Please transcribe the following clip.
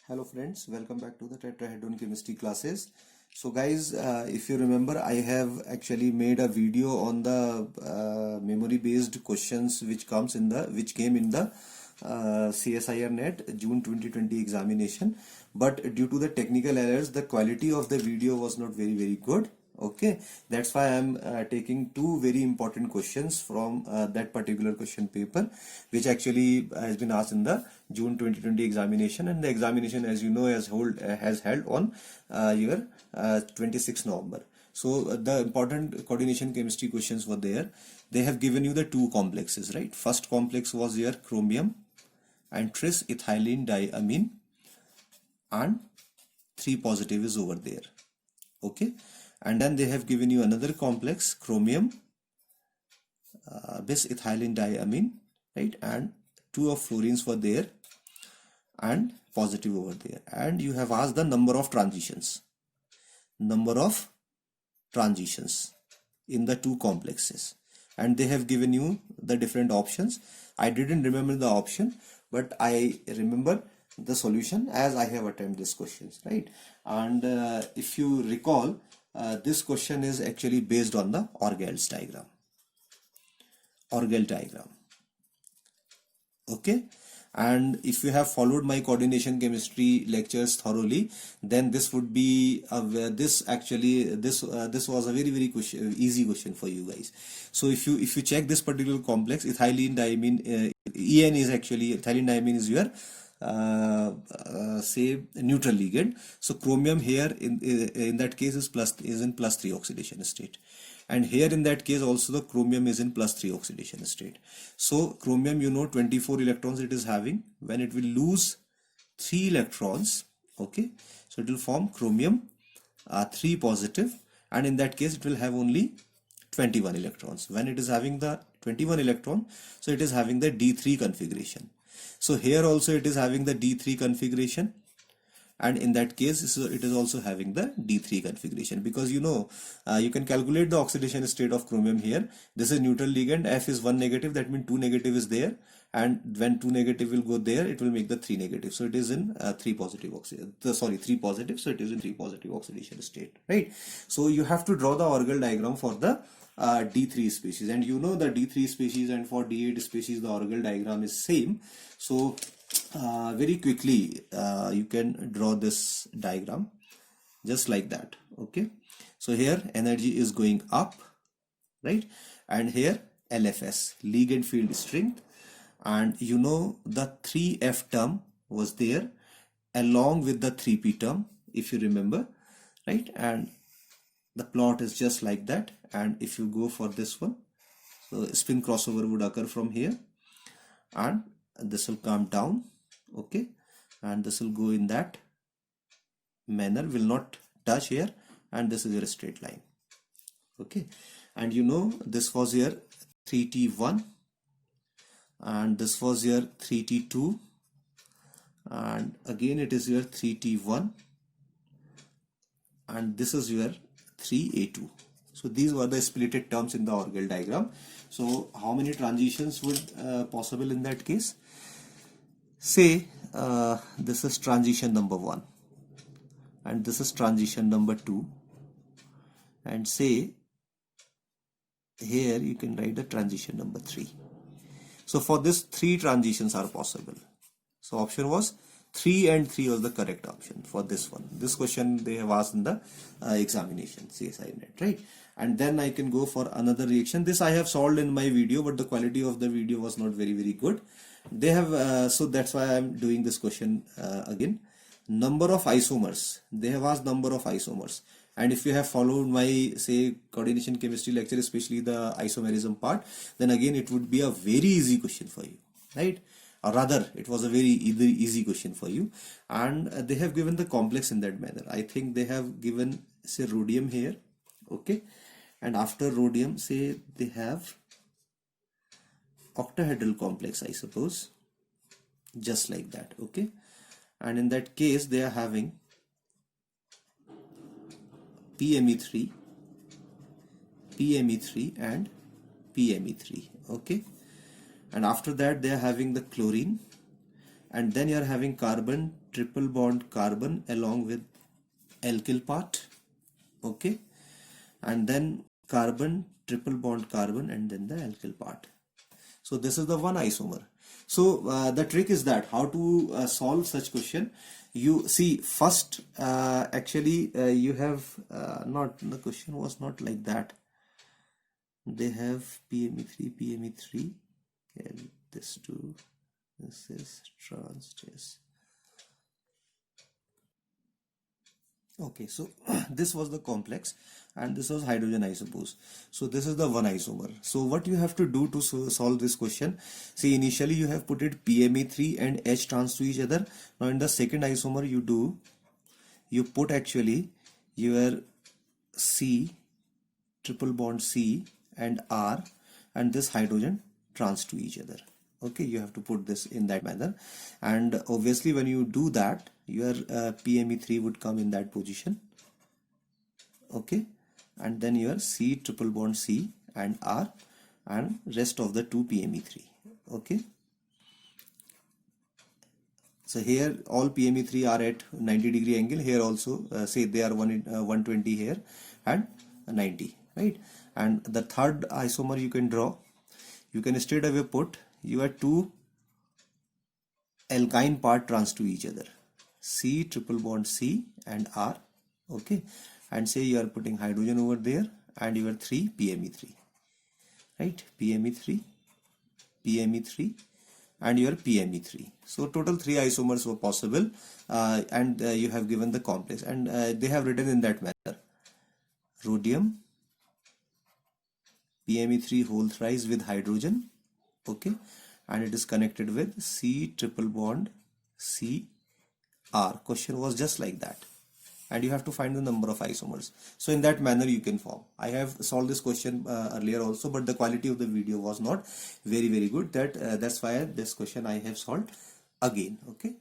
Hello friends, welcome back to the tetrahedron chemistry classes. So guys, if you remember, I have actually made a video on the memory based questions which came in the CSIR NET June 2020 examination, but due to the technical errors the quality of the video was not very good. Okay, that's why I'm taking two very important questions from that particular question paper, which actually has been asked in the June 2020 examination, and the examination, as you know, has held on your 26 November. So the important coordination chemistry questions were there. They have given you the two complexes, right? First complex was your chromium and tris ethylene diamine, and 3 positive is over there. Okay, and then they have given you another complex, chromium bis ethylene diamine, right, and 2 of fluorines were there and positive over there, and you have asked the number of transitions in the two complexes, and they have given you the different options. I didn't remember the option, but I remember the solution as I have attempted this questions, right? And if you recall, this question is actually based on the Orgel's diagram. Okay, and if you have followed my coordination chemistry lectures thoroughly, then this would be this was a very easy question for you guys. So if you check this particular complex, ethylene diamine, EN is actually ethylene diamine is your say neutral ligand. So chromium here in that case is in +3 oxidation state, and here in that case also the chromium is in +3 oxidation state. So chromium, 24 electrons it is having. When it will lose 3 electrons, okay, so it will form chromium 3 positive, and in that case it will have only 21 electrons. When it is having the 21 electron, so it is having the D3 configuration. So here also it is having the D3 configuration, and in that case it is also having the D3 configuration, because you can calculate the oxidation state of chromium here. This is neutral ligand, F is 1 negative, that means 2 negative is there, and when 2 negative will go there, it will make the 3 negative, so it is in 3 positive, so it is in 3 positive oxidation state, right? So you have to draw the Orgel diagram for the D3 species, and the D3 species, and for D8 species the Orgel diagram is same. So very quickly you can draw this diagram just like that. Okay, so here energy is going up, right, and here LFS, ligand field strength, and the 3F term was there along with the 3P term, if you remember, right? And the plot is just like that, and if you go for this one, so spin crossover would occur from here, and this will come down, okay, and this will go in that manner, will not touch here, and this is your straight line. Okay, and this was your 3T1, and this was your 3T2, and again it is your 3T1, and this is your 3A2. So these were the splitted terms in the Orgel diagram. So how many transitions would possible in that case? Say this is transition number 1, and this is transition number 2, and say here you can write the transition number 3. So for this 3 transitions are possible. So option was 3 and 3 was the correct option for this one. This question they have asked in the examination, CSIR NET, right? And then I can go for another reaction. This I have solved in my video, but the quality of the video was not very good. They have so that's why I'm doing this question again. Number of isomers, they have asked number of isomers, and if you have followed my coordination chemistry lecture, especially the isomerism part, then again it would be a very easy question for you, right? Or rather it was a very easy question for you, and they have given the complex in that manner. I think they have given rhodium here, okay, and after rhodium they have octahedral complex, I suppose, just like that. Okay, and in that case they are having PME3 and PME3. Okay, and after that they are having the chlorine, and then you are having carbon triple bond carbon along with alkyl part, okay, and then carbon triple bond carbon and then the alkyl part. So this is the one isomer. So the trick is that how to solve such question. You see first actually you have not, the question was not like that. They have PME3, and this two, this is transstase. Okay, so this was the complex and this was hydrogen isopose. So this is the one isomer. So what you have to do to solve this question, see initially you have put it PME3 and H trans to each other. Now in the second isomer you put actually your C, triple bond C and R, and this hydrogen trans to each other. Okay, you have to put this in that manner, and obviously when you do that your PME3 would come in that position, okay, and then your C triple bond C and R and rest of the two PME3, okay. So here all PME3 are at 90-degree angle, here also say they are 120 here and 90, right? And the third isomer you can draw, you can straight away put your two alkyne part trans to each other, C triple bond C and R, okay, and say you are putting hydrogen over there and your 3 PME3, right? PME3, PME3 and your PME3. So total 3 isomers were possible, and you have given the complex, and they have written in that manner: rhodium PME3 whole thrice with hydrogen, okay, and it is connected with C triple bond C R. Question was just like that, and you have to find the number of isomers. So in that manner you can form. I have solved this question earlier also, but the quality of the video was not very good. That's why this question I have solved again, okay.